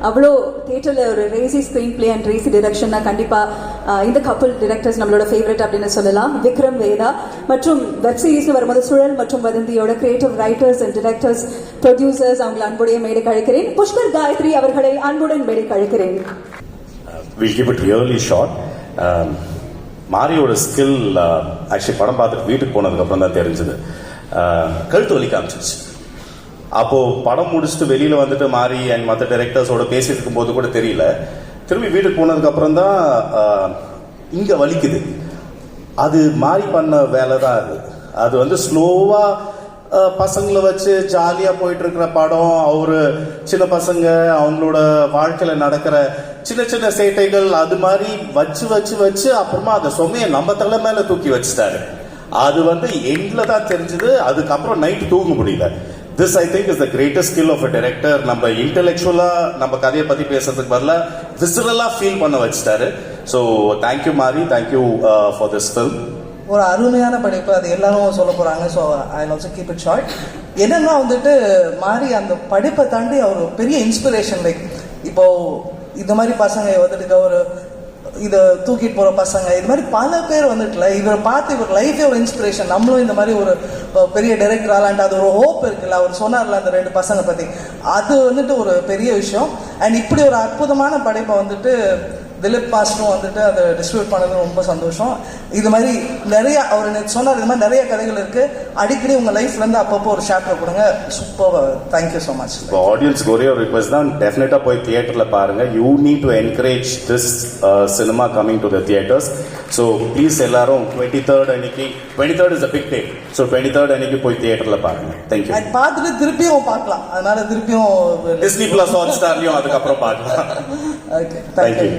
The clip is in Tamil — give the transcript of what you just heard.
அவ்வளோ தியேட்டரில் ஒரு ரேசி ஸ்க்ரீன் பிளே அண்ட் ரேசி டிரெக்ஷன்னா கண்டிப்பாக இந்த கப்பல் டிரெக்டர்ஸ் நம்மளோட ஃபேவரட் அப்படின்னு சொல்லலாம். விக்ரம், வேதா மற்றும் வெப் சீரிஸ்னு வரும்போது சுழல் மற்றும் வதந்தியோட creative writers and directors, producers அவங்களை அன்புடைய மேடைக்கு அழைக்கிறேன். புஷ்கர் காயத்ரி அவர்களை அன்புடன் மேடைக்கு அழைக்கிறேன். We'll keep it really short. மாரியோட ஸ்கில் ஆக்சுவலி படம் பார்த்துட்டு வீட்டுக்கு போனதுக்கப்புறம் தான் தெரிஞ்சது. கழுத்து வலி காமிச்சிச்சு. அப்போது படம் முடிச்சுட்டு வெளியில் வந்துட்டு மாரி அண்ட் மற்ற டைரக்டர்ஸோட பேசிட்டு இருக்கும்போது கூட தெரியல. திரும்பி வீட்டுக்கு போனதுக்கப்புறம் தான் இங்கே வலிக்குது. அது மாரி பண்ண வேலை தான் அது. அது வந்து ஸ்லோவாக பசங்களை வச்சு ஜாலியாக போயிட்டு இருக்கிற படம். அவரு சின்ன பசங்க அவங்களோட வாழ்க்கையில் நடக்கிற சின்ன சின்ன சேட்டைகள் அது மாதிரி வச்சு வச்சு வச்சு அப்புறமா அந்த சுமையை நம்ம தலை மேலே தூக்கி வச்சுட்டாரு. அது வந்து எண்டில் தான் தெரிஞ்சது. அதுக்கப்புறம் நைட் தூங்க முடியல. This I think is the greatest skill of a director. நம்ம இன்டெலெக்சுவலாக நம்ம கதையை பற்றி பேசுறதுக்கு பதிலாக விசுவலாக ஃபீல் பண்ண வச்சுட்டாரு. ஸோ தேங்க்யூ மாரி, தேங்க்யூ ஃபார் திஸ் ஃபில்ம். ஒரு அருமையான படைப்பு, அது எல்லாரும் சொல்ல போகிறாங்க. So I also keep it short. என்னன்னா வந்துட்டு மாறி அந்த படிப்பை தாண்டி அவர் பெரிய இன்ஸ்பிரேஷன். லைக் இப்போது இந்த மாதிரி பசங்க வந்துட்டு ஒரு இதை தூக்கிட்டு போகிற பசங்க, இது மாதிரி பல பேர் வந்துட்டுல இவரை பார்த்து இவர் லைஃபே ஒரு இன்ஸ்பிரேஷன். நம்மளும் இந்த மாதிரி ஒரு பெரிய டைரக்டர் ஆளான்ட்டு அது ஒரு ஹோப் இருக்குல்ல. அவர் சொன்னார்ல அந்த 2 பசங்க பற்றி, அது வந்துட்டு ஒரு பெரிய விஷயம். அண்ட் இப்படி ஒரு அற்புதமான படைப்பை வந்துட்டு திலீப் மாஸ்டரும் வந்துட்டு அதை டிஸ்ட்ரிபியூட் பண்ணது ரொம்ப சந்தோஷம். இது மாதிரி நிறைய அவர் எனக்கு சொன்னார், இது மாதிரி நிறைய கதைகள் இருக்கு. அடிக்கடி உங்க லைஃப்ல இருந்து அப்பப்போ ஒரு சாப்டர் கொடுங்க. Super, thank you so much. ஆடியன்ஸ்க்கு ஒரே ஒரு ரிக்வெஸ்ட் தான், டெஃபினட்டா போய் தியேட்டர்ல பாருங்க. You need to encourage this cinema coming to the theatres. So please எல்லாரும் 23rd அன்னைக்கு, 23rd is a big day. So 23rd அன்னைக்கு போய் தியேட்டர்ல பாருங்க. தேங்க்யூ. அது பார்த்துட்டு திருப்பியும் பார்க்கலாம். அதனால திருப்பியும் டிஸ்னி பிளஸ் ஹாட்ஸ்டார்லயும் அதுக்கப்புறம் பார்க்கலாம். Okay, thank you.